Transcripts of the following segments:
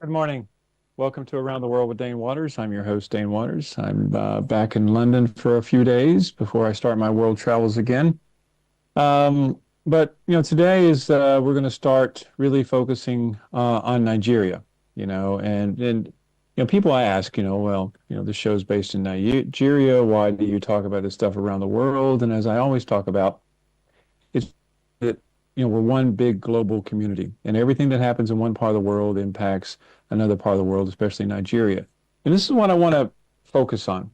Good morning. Welcome to Around the World with Dane Waters. I'm your host, Dane Waters. I'm back in London for a few days before I start my world travels again. But today is we're going to start really focusing on Nigeria. People ask, the show's based in Nigeria. Why do you talk about this stuff around the world? And as I always talk about, it's that we're one big global community, and everything that happens in one part of the world impacts another part of the world, especially Nigeria. And this is what I want to focus on.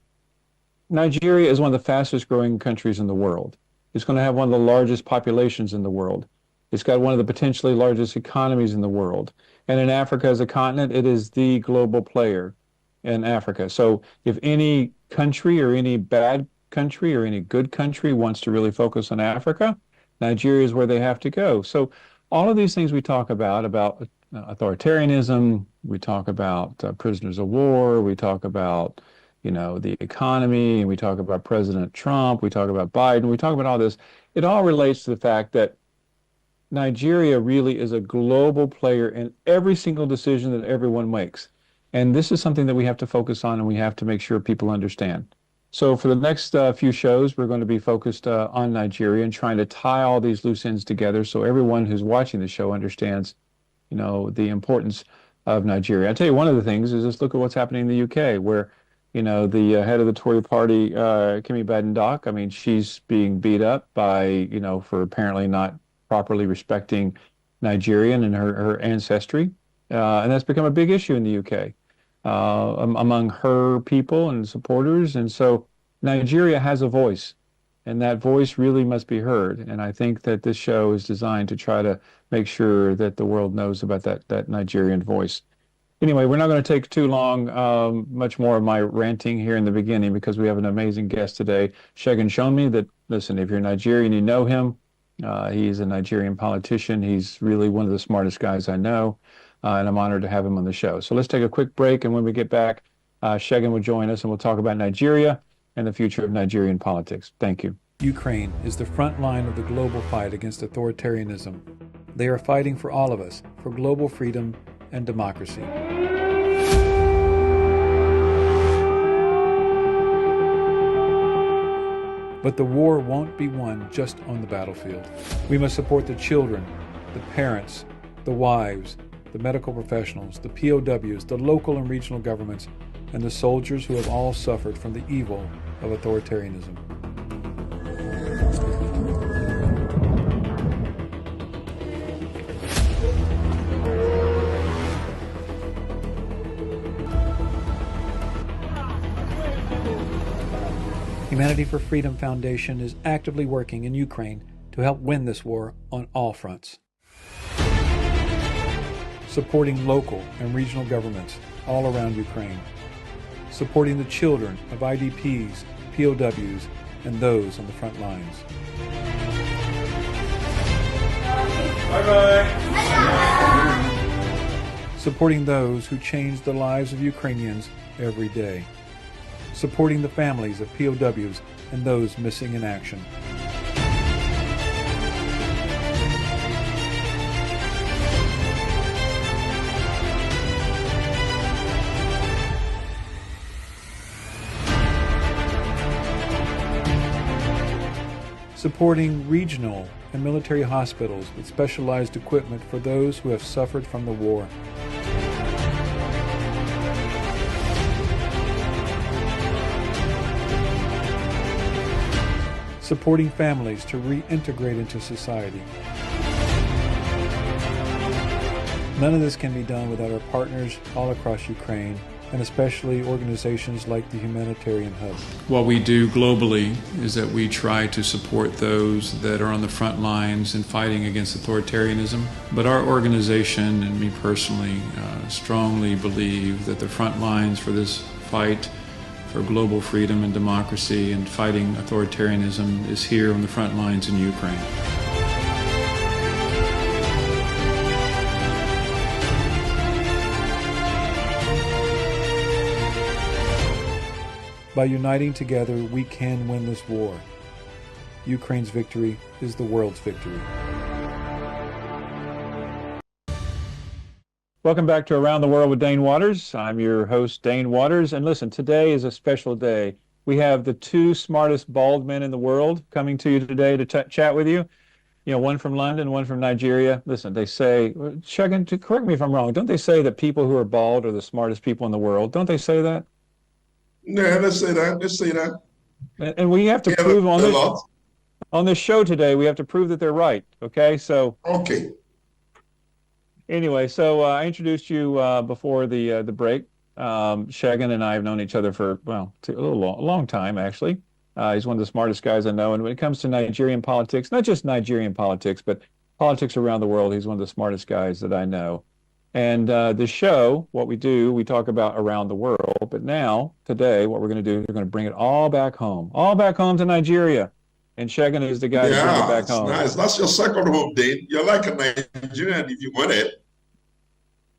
Nigeria is one of the fastest growing countries in the world. It's going to have one of the largest populations in the world. It's got one of the potentially largest economies in the world. And in Africa as a continent, it is the global player in Africa. So if any country or any bad country or any good country wants to really focus on Africa, Nigeria is where they have to go. So all of these things we talk about authoritarianism, we talk about prisoners of war, we talk about, the economy, and we talk about President Trump, we talk about Biden, we talk about all this. It all relates to the fact that Nigeria really is a global player in every single decision that everyone makes. And this is something that we have to focus on and we have to make sure people understand. So for the next few shows, we're going to be focused on Nigeria and trying to tie all these loose ends together so everyone who's watching the show understands, the importance of Nigeria. I'll tell you one of the things is just look at what's happening in the UK, where, the head of the Tory party, Kemi Badenoch, I mean, she's being beat up by, for apparently not properly respecting Nigerian and her ancestry. And that's become a big issue in the UK among her people and supporters. And so Nigeria has a voice, and that voice really must be heard. And I think that this show is designed to try to make sure that the world knows about that Nigerian voice. Anyway, we're not going to take too long, much more of my ranting here in the beginning because we have an amazing guest today, Segun Showunmi. That, listen, if you're Nigerian, you know him. He's a Nigerian politician. He's really one of the smartest guys I know, and I'm honored to have him on the show. So let's take a quick break, and when we get back, Segun will join us, and we'll talk about Nigeria and the future of Nigerian politics. Thank you. Ukraine is the front line of the global fight against authoritarianism. They are fighting for all of us, for global freedom and democracy. But the war won't be won just on the battlefield. We must support the children, the parents, the wives, the medical professionals, the POWs, the local and regional governments, and the soldiers who have all suffered from the evil of authoritarianism. Humanity for Freedom Foundation is actively working in Ukraine to help win this war on all fronts. Supporting local and regional governments all around Ukraine. Supporting the children of IDPs, POWs, and those on the front lines. Bye-bye. Supporting those who change the lives of Ukrainians every day. Supporting the families of POWs and those missing in action. Supporting regional and military hospitals with specialized equipment for those who have suffered from the war. Supporting families to reintegrate into society. None of this can be done without our partners all across Ukraine, and especially organizations like the Humanitarian Hub. What we do globally is that we try to support those that are on the front lines in fighting against authoritarianism. But our organization and me personally strongly believe that the front lines for this fight for global freedom and democracy and fighting authoritarianism is here on the front lines in Ukraine. By uniting together, we can win this war. Ukraine's victory is the world's victory. Welcome back to Around the World with Dane Waters. I'm your host, Dane Waters. And listen, today is a special day. We have the two smartest bald men in the world coming to you today to chat with you. You know, one from London, one from Nigeria. Listen, they say, Segun, correct me if I'm wrong, don't they say that people who are bald are the smartest people in the world? Don't they say that? Yeah, let's say that. Let's say that. And we have to Yeah, prove a on this show today, we have to prove that they're right. Okay, so. Okay. Anyway, so I introduced you before the break. Segun and I have known each other for, well, a long time, actually. He's one of the smartest guys I know. And when it comes to Nigerian politics, not just Nigerian politics, but politics around the world, he's one of the smartest guys that I know. And the show, what we do, we talk about around the world. But now, today, what we're going to do is we're going to bring it all back home to Nigeria. And Segun is the guy to bring it back home. Nice. That's your second home, Dane. You're like a Nigerian if you want it.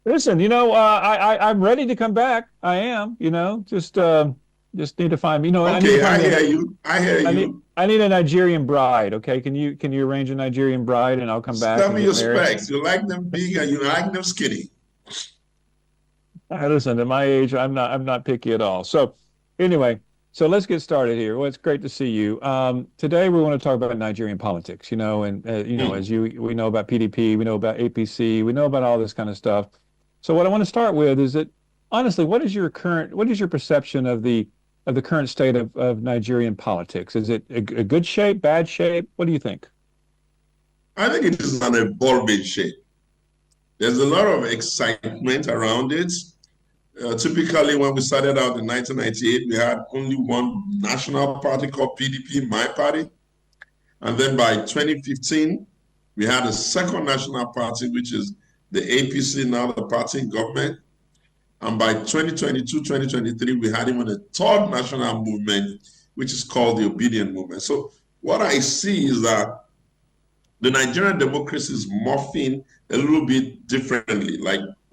Listen, I'm ready to come back. I am, just need to find, Okay, I hear you. I need a Nigerian bride. Okay, can you arrange a Nigerian bride and I'll come back? Tell me your specs. You like them big and you like them skinny. Listen, at my age, I'm not picky at all. So, anyway. So let's get started here. Well, it's great to see you. Today we want to talk about Nigerian politics, as we know about PDP, we know about APC, we know about all this kind of stuff. So what I want to start with is that, honestly, what is your perception of the current state of Nigerian politics? Is it a good shape, bad shape? What do you think? I think it is an evolving shape. There's a lot of excitement around it. Typically, when we started out in 1998, we had only one national party called PDP, my party. And then by 2015, we had a second national party, which is the APC, now the party in government. And by 2022, 2023, we had even a third national movement, which is called the Obedient Movement. So what I see is that the Nigerian democracy is morphing a little bit differently,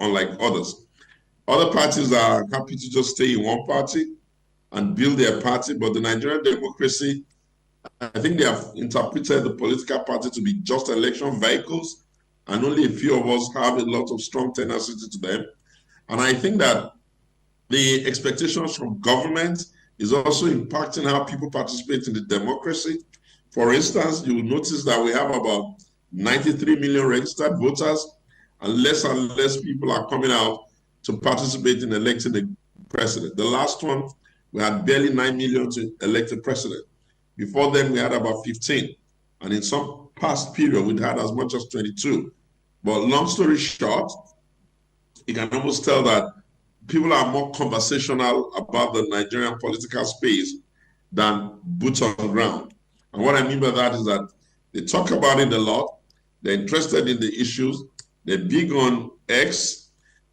unlike others. Other parties are happy to just stay in one party and build their party, but the Nigerian democracy, I think they have interpreted the political party to be just election vehicles, and only a few of us have a lot of strong tenacity to them. And I think that the expectations from government is also impacting how people participate in the democracy. For instance, you will notice that we have about 93 million registered voters, and less people are coming out to participate in electing a president. The last one, we had barely 9 million to elect a president. Before then, we had about 15. And in some past period, we'd had as much as 22. But long story short, you can almost tell that people are more conversational about the Nigerian political space than boots on ground. And what I mean by that is that they talk about it a lot. They're interested in the issues. They're big on X.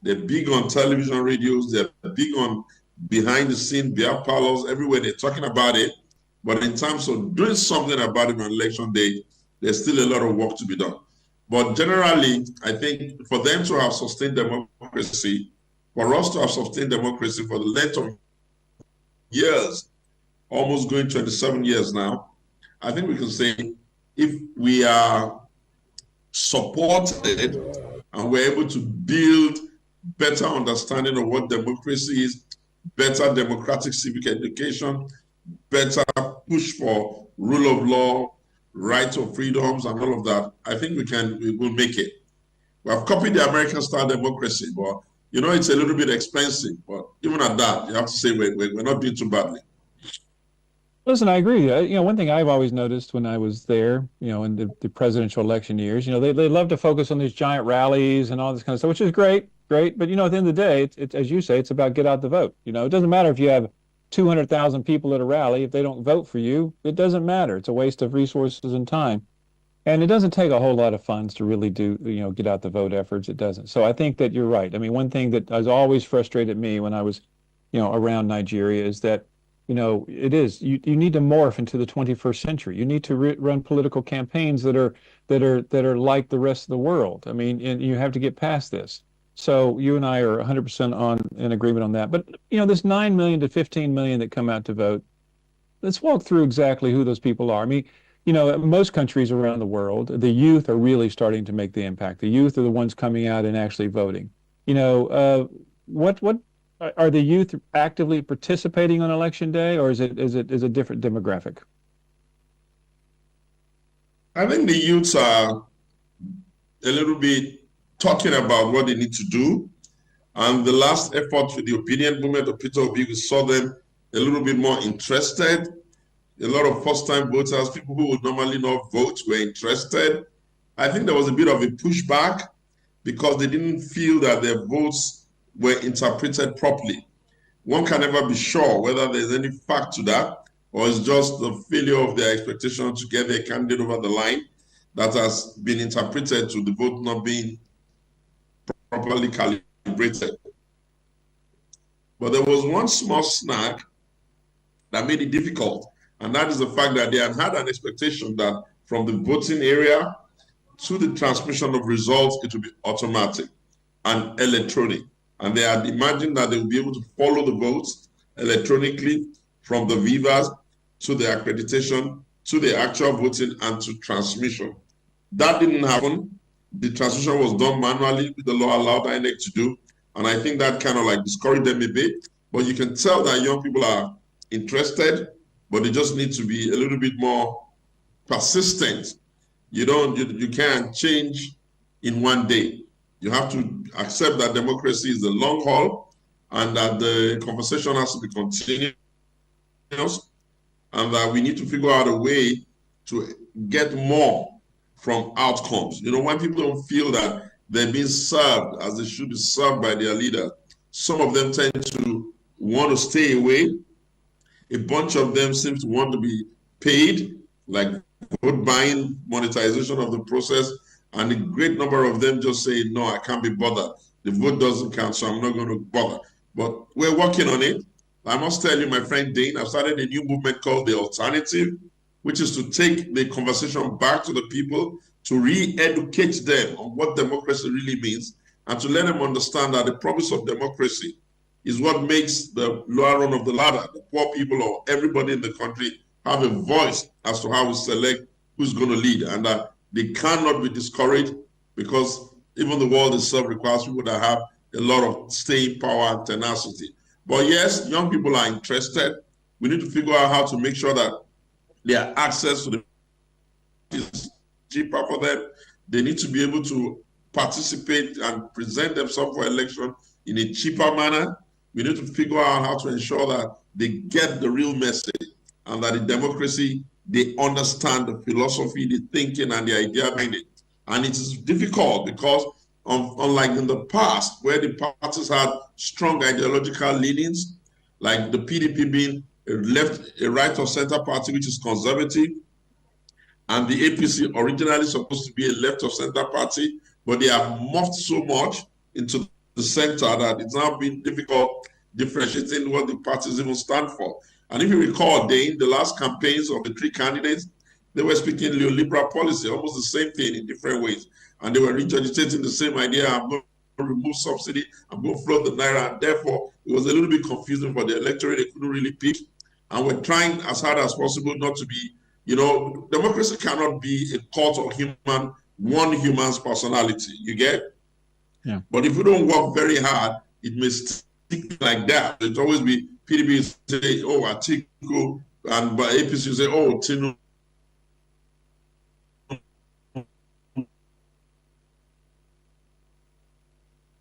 They're big on television, radios. They're big on behind the scene, beer parlors, everywhere they're talking about it. But in terms of doing something about it on election day, there's still a lot of work to be done. But generally, I think for them to have sustained democracy, for us to have sustained democracy for the length of years, almost going 27 years now, I think we can say if we are supported and we're able to build better understanding of what democracy is, better democratic civic education, better push for rule of law, right of freedoms, and all of that, I think we will make it. We have copied the American style democracy, but it's a little bit expensive. But even at that, you have to say we're not doing too badly. Listen, I agree. One thing I've always noticed when I was there, in the presidential election years, they love to focus on these giant rallies and all this kind of stuff, which is great. But, at the end of the day, it's as you say, it's about get out the vote. It doesn't matter if you have 200,000 people at a rally. If they don't vote for you, it doesn't matter. It's a waste of resources and time. And it doesn't take a whole lot of funds to really do, get out the vote efforts. It doesn't. So I think that you're right. I mean, one thing that has always frustrated me when I was, around Nigeria is that, it is, you need to morph into the 21st century. You need to run political campaigns that are like the rest of the world. I mean, and you have to get past this. So you and I are 100% in agreement on that. But, this 9 million to 15 million that come out to vote, let's walk through exactly who those people are. I mean, most countries around the world, the youth are really starting to make the impact. The youth are the ones coming out and actually voting. What are the youth actively participating on election day, or is a different demographic? I think the youths are a little bit talking about what they need to do. And the last effort with the opinion movement of Peter Obi, we saw them a little bit more interested. A lot of first-time voters, people who would normally not vote, were interested. I think there was a bit of a pushback because they didn't feel that their votes were interpreted properly. One can never be sure whether there's any fact to that, or it's just the failure of their expectation to get their candidate over the line that has been interpreted to the vote not being properly calibrated. But there was one small snag that made it difficult, and that is the fact that they had an expectation that from the voting area to the transmission of results, it would be automatic and electronic. And they had imagined that they would be able to follow the votes electronically from the Vivas to the accreditation, to the actual voting, and to transmission. That didn't happen. The transmission was done manually, with the law allowed INEC to do. And I think that kind of like discouraged them a bit. But you can tell that young people are interested, but they just need to be a little bit more persistent. You can't change in one day. You have to accept that democracy is a long haul and that the conversation has to be continuous and that we need to figure out a way to get more from outcomes. When people don't feel that they're being served as they should be served by their leader, some of them tend to want to stay away. A bunch of them seem to want to be paid, like vote buying, monetization of the process, and a great number of them just say, no, I can't be bothered. The vote doesn't count, so I'm not going to bother. But we're working on it. I must tell you, my friend Dane, I've started a new movement called The Alternative, which is to take the conversation back to the people, to re-educate them on what democracy really means, and to let them understand that the promise of democracy is what makes the lower rung of the ladder, the poor people or everybody in the country, have a voice as to how we select who's going to lead, and that they cannot be discouraged because even the world itself requires people that have a lot of staying power and tenacity. But yes, young people are interested. We need to figure out how to make sure that their access to the is cheaper for them. They need to be able to participate and present themselves for election in a cheaper manner. We need to figure out how to ensure that they get the real message and that in democracy, they understand the philosophy, the thinking, and the idea behind it. And it is difficult because unlike in the past, where the parties had strong ideological leanings, like the PDP being a right of center party, which is conservative, and the APC originally supposed to be a left of center party, but they have morphed so much into the center that it's now been difficult differentiating what the parties even stand for. And if you recall, Dane, the last campaigns of the three candidates, they were speaking neoliberal policy, almost the same thing in different ways. And they were regurgitating the same idea, I'm going to remove subsidy, I'm going to float the naira, and therefore it was a little bit confusing for the electorate, they couldn't really pick. And we're trying as hard as possible not to be, democracy cannot be a cult of one human's personality, you get? Yeah. But if we don't work very hard, it may stick like that. It's always be PDP say, oh, Atiku, and by APC say, oh, Tinu.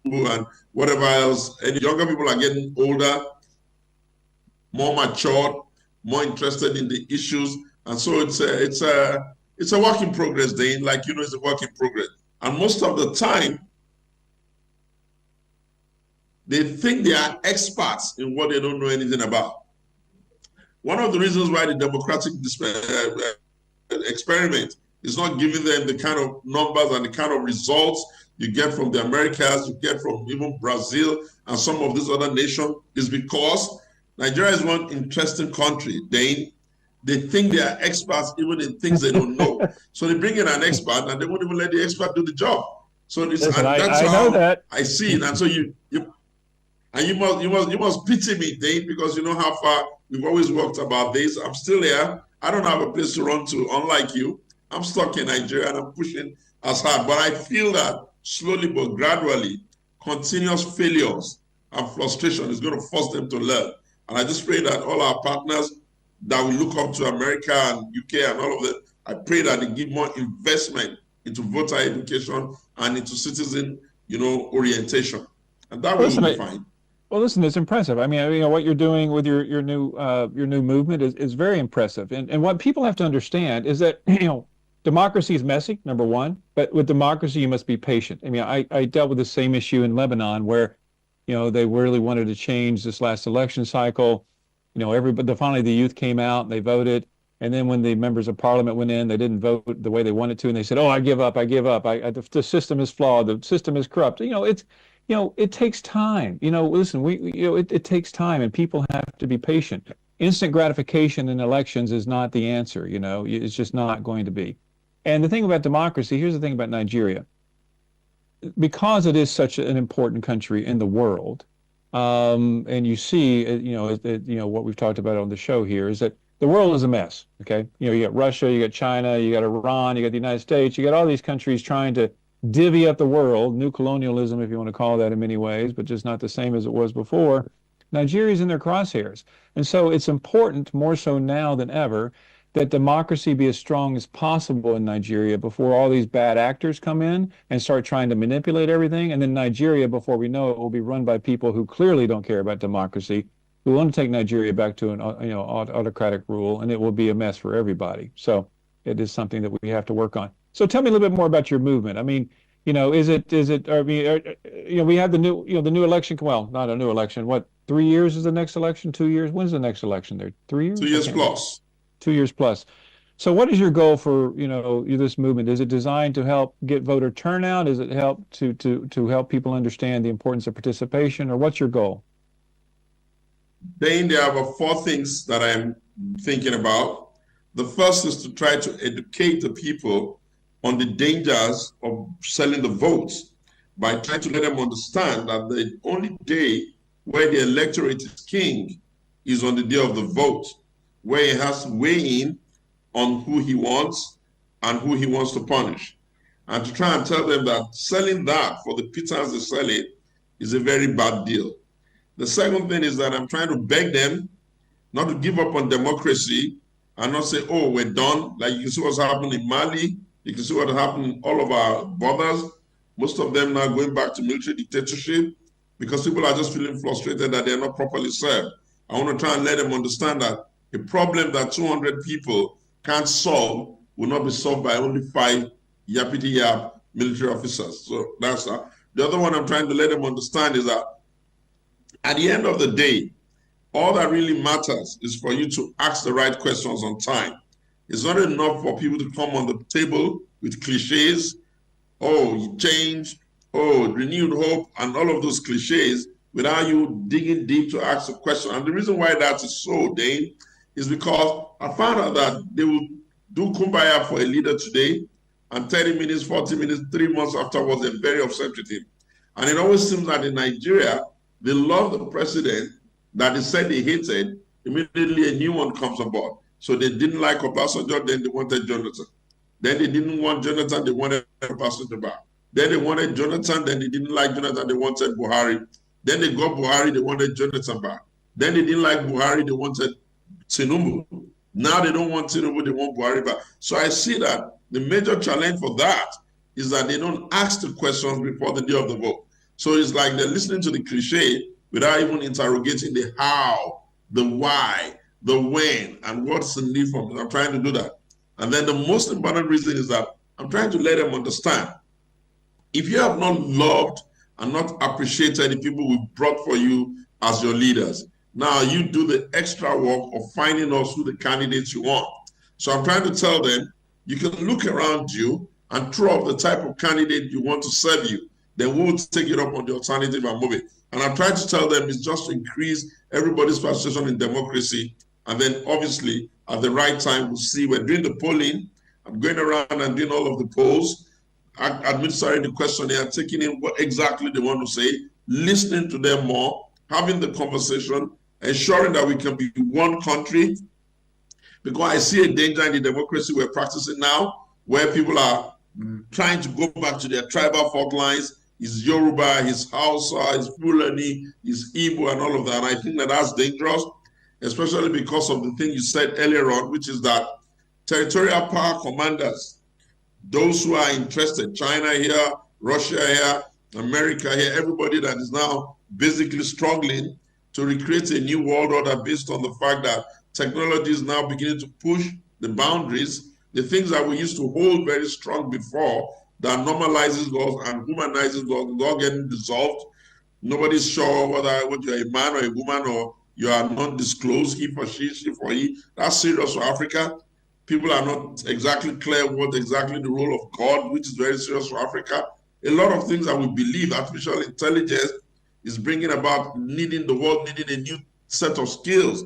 And whatever else. And younger people are getting older, more matured, more interested in the issues. And so it's a work in progress, Dane. Like, it's a work in progress. And most of the time, they think they are experts in what they don't know anything about. One of the reasons why the democratic experiment is not giving them the kind of numbers and the kind of results you get from the Americas, you get from even Brazil and some of these other nations is because Nigeria is one interesting country. They think they are experts even in things they don't know. So they bring in an expert and they won't even let the expert do the job. So this, Listen, that's I how know that. I see it. And so you must pity me, Dane, because you know how far we've always worked about this. I'm still here. I don't have a place to run to, unlike you. I'm stuck in Nigeria and I'm pushing as hard. But I feel that slowly but gradually, continuous failures and frustration is going to force them to learn. And I just pray that all our partners that we look up to, America and UK and all of them, I pray that they give more investment into voter education and into citizen, orientation. And that will be fine. Well, listen, it's impressive. I mean, what you're doing with your new movement is very impressive. And what people have to understand is that, democracy is messy, number one, but with democracy, you must be patient. I mean, I dealt with the same issue in Lebanon where, they really wanted to change this last election cycle. Finally the youth came out and they voted. And then when the members of parliament went in, they didn't vote the way they wanted to. And they said, oh, I give up. The system is flawed. The system is corrupt. It takes time. Listen, it takes time and people have to be patient. Instant gratification in elections is not the answer. It's just not going to be. And the thing about democracy, here's the thing about Nigeria. Because it is such an important country in the world, and you see, what we've talked about on the show here is that the world is a mess, okay? You got Russia, you got China, you got Iran, you got the United States, you got all these countries trying to divvy up the world, new colonialism, if you want to call that in many ways, but just not the same as it was before. Nigeria's in their crosshairs. And so it's important, more so now than ever, that democracy be as strong as possible in Nigeria before all these bad actors come in and start trying to manipulate everything. And then Nigeria, before we know it, will be run by people who clearly don't care about democracy, who want to take Nigeria back to an autocratic rule, and it will be a mess for everybody. So it is something that we have to work on. So tell me a little bit more about your movement. I mean, we have the new election. Well, not a new election. What, 3 years is the next election? 2 years? When's the next election there? 3 years? 2 years plus. 2 years plus. So what is your goal for, this movement? Is it designed to help get voter turnout? Is it help to help people understand the importance of participation, or what's your goal? Dane, there are about 4 things that I'm thinking about. The first is to try to educate the people on the dangers of selling the votes by trying to let them understand that the only day where the electorate is king is on the day of the vote, where he has to weigh in on who he wants and who he wants to punish. And to try and tell them that selling that for the pittance they sell it is a very bad deal. The second thing is that I'm trying to beg them not to give up on democracy and not say, oh, we're done. Like you can see what's happening in Mali. You can see what happened in all of our borders. Most of them now going back to military dictatorship because people are just feeling frustrated that they're not properly served. I want to try and let them understand that a problem that 200 people can't solve will not be solved by only 5 yappity-yap military officers. So that's the other one I'm trying to let them understand is that at the end of the day, all that really matters is for you to ask the right questions on time. It's not enough for people to come on the table with cliches, oh, change, oh, renewed hope, and all of those cliches without you digging deep to ask a question. And the reason why that is so, Dane, is because I found out that they will do kumbaya for a leader today, and 30 minutes, 40 minutes, 3 months afterwards, they're very upset with him. And it always seems that in Nigeria, they love the president that they said they hated, immediately a new one comes on board. So they didn't like Obasanjo, then they wanted Jonathan. Then they didn't want Jonathan, they wanted Obasanjo back. Then they wanted Jonathan, then they didn't like Jonathan, they wanted Buhari. Then they got Buhari, they wanted Jonathan back. Then they didn't like Buhari, they wanted Tinubu. Now they don't want Tinubu, they want Buhari back. So I see that the major challenge for that is that they don't ask the questions before the day of the vote. So it's like they're listening to the cliche without even interrogating the how, the why, the when, and what's the need for them. I'm trying to do that. And then the most important reason is that I'm trying to let them understand, if you have not loved and not appreciated the people we brought for you as your leaders, now you do the extra work of finding us who the candidates you want. So I'm trying to tell them, you can look around you and throw up the type of candidate you want to serve you. Then we'll take it up on the alternative and move it. And I'm trying to tell them it's just to increase everybody's participation in democracy. And then obviously at the right time, we'll see we're doing the polling. I'm going around and doing all of the polls, administering the questionnaire, taking in what exactly they want to say, listening to them more, having the conversation, ensuring that we can be one country. Because I see a danger in the democracy we're practicing now, where people are trying to go back to their tribal fault lines, is Yoruba, is Hausa, is Fulani, is Igbo, and all of that. And I think that that's dangerous, especially because of the thing you said earlier on, which is that territorial power commanders, those who are interested, China here, Russia here, America here, everybody that is now basically struggling to recreate a new world order based on the fact that technology is now beginning to push the boundaries, the things that we used to hold very strong before, that normalizes us and humanizes us, is all getting dissolved. Nobody's sure whether you're a man or a woman or you are not disclosed, he for she for he. That's serious for Africa. People are not exactly clear what exactly the role of God, which is very serious for Africa. A lot of things that we believe artificial intelligence is bringing about, the world needing a new set of skills.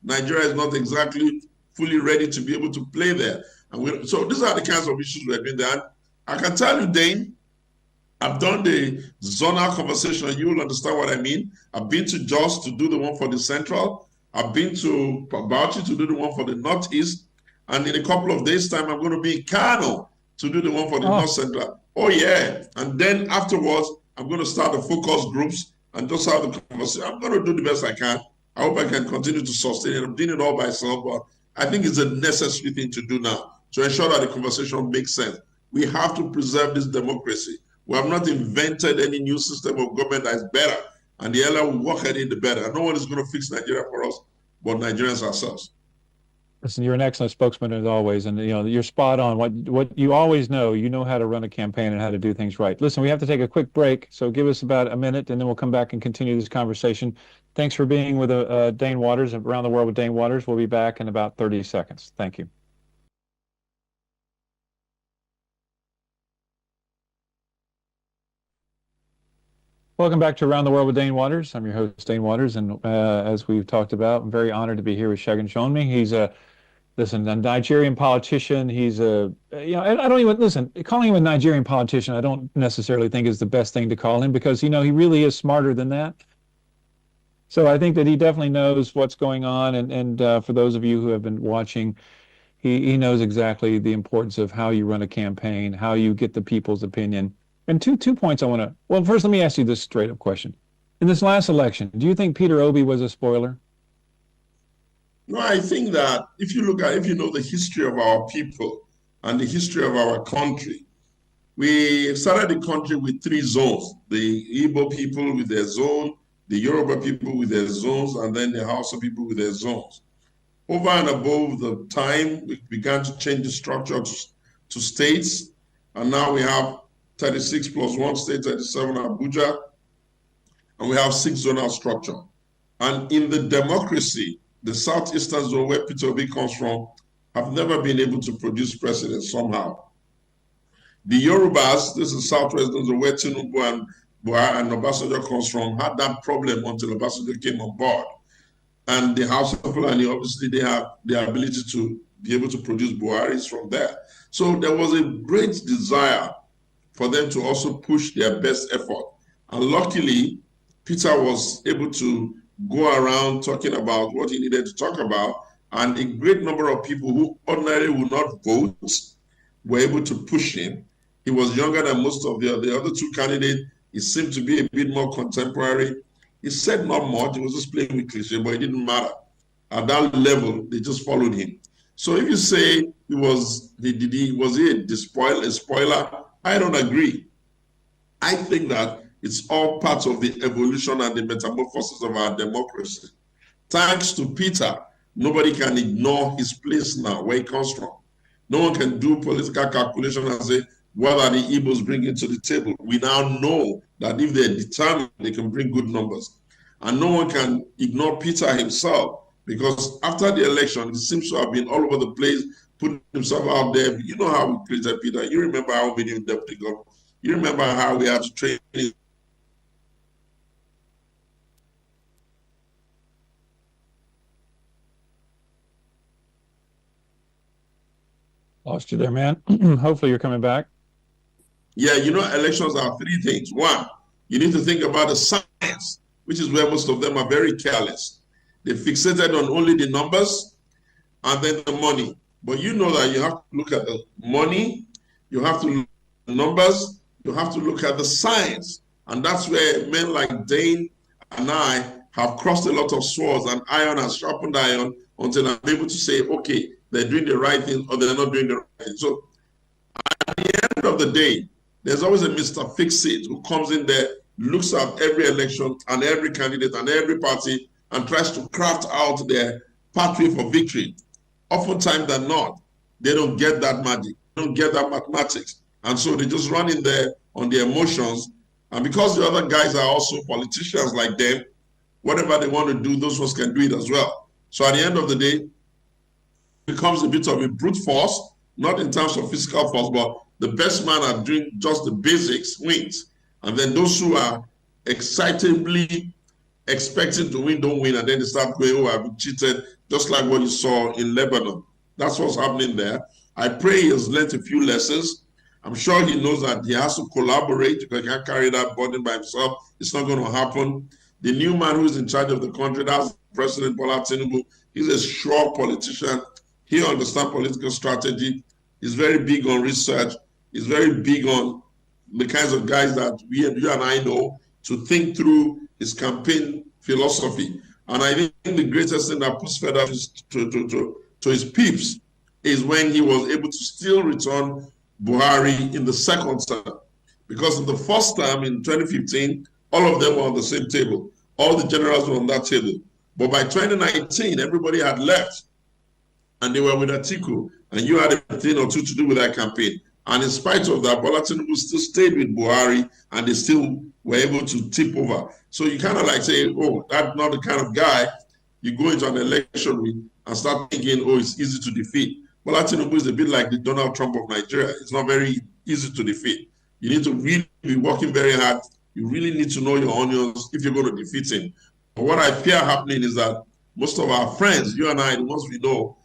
Nigeria is not exactly fully ready to be able to play there. And so these are the kinds of issues we're doing there. And I can tell you, Dane, I've done the zonal conversation. You will understand what I mean. I've been to Jos to do the one for the Central. I've been to Bauchi to do the one for the Northeast. And in a couple of days' time, I'm going to be in Kano to do the one for the North Central. Oh, yeah. And then afterwards, I'm going to start the focus groups and just have the conversation. I'm going to do the best I can. I hope I can continue to sustain it. I'm doing it all by myself, but I think it's a necessary thing to do now to ensure that the conversation makes sense. We have to preserve this democracy. We have not invented any new system of government that is better. And the earlier we work at it, the better. No one is going to fix Nigeria for us, but Nigerians ourselves. Listen, you're an excellent spokesman as always, and you're spot on. What you always know, you know how to run a campaign and how to do things right. Listen, we have to take a quick break, so give us about a minute, and then we'll come back and continue this conversation. Thanks for being with Dane Waters, Around the World with Dane Waters. We'll be back in about 30 seconds. Thank you. Welcome back to Around the World with Dane Waters. I'm your host, Dane Waters, and as we've talked about, I'm very honored to be here with Segun Showunmi. He's a Nigerian politician. He's I don't even, listen, calling him a Nigerian politician, I don't necessarily think is the best thing to call him because, he really is smarter than that. So I think that he definitely knows what's going on. And for those of you who have been watching, he knows exactly the importance of how you run a campaign, how you get the people's opinion. And two points I want to, well, first, let me ask you this straight up question. In this last election, do you think Peter Obi was a spoiler? No, I think that if you know the history of our people and the history of our country, we started the country with 3 zones: the Igbo people with their zone, the Yoruba people with their zones, and then the Hausa people with their zones. Over and above the time, we began to change the structure to states, and now we have 36 plus 1 state, 37 Abuja, and we have 6 zonal structure. And in the democracy, the southeastern zone where Peter Obi comes from have never been able to produce presidents somehow. The Yorubas, this is southwestern zone where Tinubu and Buhari and Obasanjo comes from, had that problem until Obasanjo came on board. And the House of Fulani, obviously, they have the ability to be able to produce Buharis from there. So there was a great desire for them to also push their best effort. And luckily, Peter was able to go around talking about what he needed to talk about, and a great number of people who ordinarily would not vote were able to push him. He was younger than most of the other 2 candidates. He seemed to be a bit more contemporary. He said not much. He was just playing with cliché, but it didn't matter. At that level, they just followed him. So if you say was he a spoiler? I don't agree. I think that it's all part of the evolution and the metamorphosis of our democracy. Thanks to Peter, nobody can ignore his place now, where he comes from. No one can do political calculation and say, what are the Igbos bringing to the table? We now know that if they're determined, they can bring good numbers. And no one can ignore Peter himself, because after the election, he seems to have been all over the place, putting himself out there. You know how we created Peter. You remember how we made him deputy governor. You remember how we had to train him. Lost you there, man. Hopefully you're coming back. Yeah, elections are 3 things. 1, you need to think about the science, which is where most of them are very careless. They fixated on only the numbers and then the money. But you know that you have to look at the money, you have to look at the numbers, You have to look at the science. And that's where men like Dane and I have crossed a lot of swords, and iron has sharpened iron until I'm able to say, okay, they're doing the right thing or they're not doing the right thing. So at the end of the day, there's always a Mr. Fix-It who comes in there, looks at every election and every candidate and every party and tries to craft out their pathway for victory. Oftentimes than not, they don't get that magic, they don't get that mathematics. And so they just run in there on their emotions. And because the other guys are also politicians like them, whatever they want to do, those ones can do it as well. So at the end of the day, it becomes a bit of a brute force, not in terms of physical force, but the best man at doing just the basics wins. And then those who are excitably expecting to win don't win, and then they start going, oh, I've been cheated, just like what you saw in Lebanon. That's what's happening there. I pray he has learned a few lessons. I'm sure he knows that he has to collaborate because he can't carry that burden by himself. It's not going to happen. The new man who's in charge of the country, that's President Bola Tinubu. He's a sure politician. He understands political strategy. He's very big on research. He's very big on the kinds of guys that you and I know to think through his campaign philosophy. And I think the greatest thing that puts further to his peeps is when he was able to still return Buhari in the second term. Because in the first term in 2015, all of them were on the same table. All the generals were on that table. But by 2019, everybody had left. And they were with Atiku. And you had a thing or two to do with that campaign. And in spite of that, Bola Tinubu still stayed with Buhari, and they still were able to tip over. So you kind of like say, oh, that's not the kind of guy you go into an election with and start thinking, oh, it's easy to defeat. Bola Tinubu is a bit like the Donald Trump of Nigeria. It's not very easy to defeat. You need to really be working very hard. You really need to know your onions if you're going to defeat him. But what I fear happening is that most of our friends, you and I, the ones we know,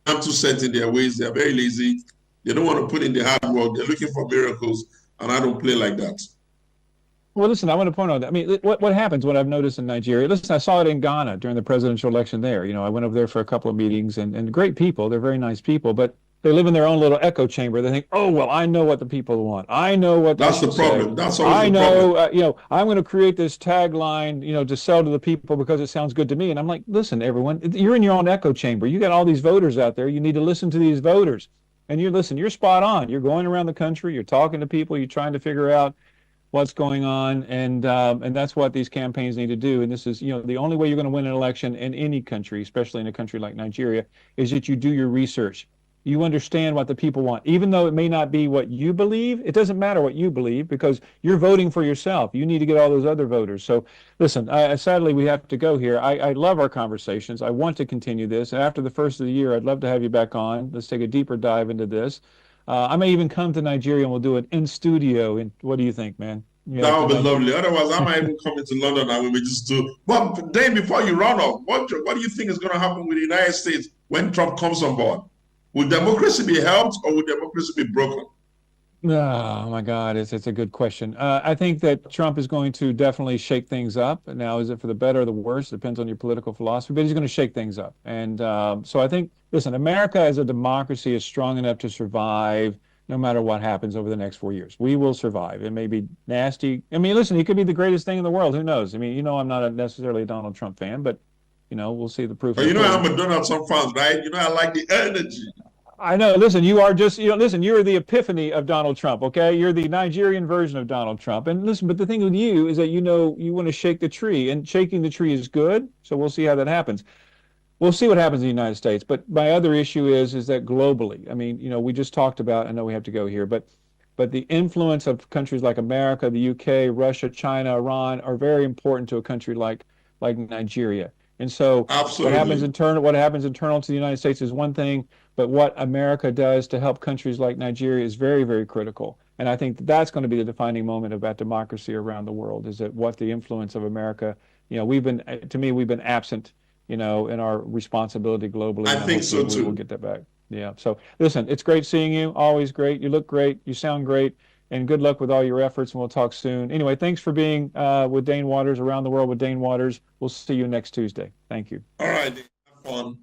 are too set in their ways. They're very lazy. They don't want to put in the hard work. They're looking for miracles, and I don't play like that. Well, listen, I want to point out that. I mean, what happens, what I've noticed in Nigeria, listen, I saw it in Ghana during the presidential election there. You know, I went over there for a couple of meetings, and great people. They're very nice people, but they live in their own little echo chamber. They think, oh, well, I know what the people want. I know what that's the problem. That's always I the know, problem. you know, I'm going to create this tagline, you know, to sell to the people because it sounds good to me. And I'm like, listen, everyone, you're in your own echo chamber. You got all these voters out there. You need to listen to these voters. And you listen, you're spot on. You're going around the country. You're talking to people. You're trying to figure out what's going on, and that's what these campaigns need to do. And this is, you know, the only way you're going to win an election in any country, especially in a country like Nigeria, is that you do your research. You understand what the people want, even though it may not be what you believe. It doesn't matter what you believe because you're voting for yourself. You need to get all those other voters. So listen, sadly, we have to go here. I love our conversations. I want to continue this. And after the first of the year, I'd love to have you back on. Let's take a deeper dive into this. I may even come to Nigeria and we'll do it in studio. And what do you think, man? That would be lovely. Otherwise, I might even come into London and we may just do. But Dane, before you run off, what do you think is going to happen with the United States when Trump comes on board? Will democracy be helped or will democracy be broken? Oh my God, it's a good question. I think that Trump is going to definitely shake things up. Now, is it for the better or the worse? Depends on your political philosophy, but he's going to shake things up. And so I think, listen, America as a democracy is strong enough to survive no matter what happens over the next 4 years. We will survive. It may be nasty. I mean, listen, he could be the greatest thing in the world. Who knows? I mean, you know, I'm not necessarily a Donald Trump fan, but you know, we'll see the proof. But you know, I'm a Donald Trump fan, right? You know, I like the energy. I know. Listen, you are just, you know, listen, you're the epiphany of Donald Trump, okay? You're the Nigerian version of Donald Trump. And listen, but the thing with you is that, you know, you want to shake the tree, and shaking the tree is good. So we'll see how that happens. We'll see what happens in the United States. But my other issue is that globally, I mean, you know, we just talked about, I know we have to go here, but the influence of countries like America, the UK, Russia, China, Iran are very important to a country like Nigeria. And so Absolutely. what happens internal to the United States is one thing, but what America does to help countries like Nigeria is very, very critical. And I think that's going to be the defining moment about democracy around the world, is that what the influence of America, you know, we've been absent, you know, in our responsibility globally. I think so too. We'll get that back. Yeah. So listen, it's great seeing you. Always great. You look great. You sound great. And good luck with all your efforts, and we'll talk soon. Anyway, thanks for being with Dane Waters, Around the World with Dane Waters. We'll see you next Tuesday. Thank you. All right. Have fun.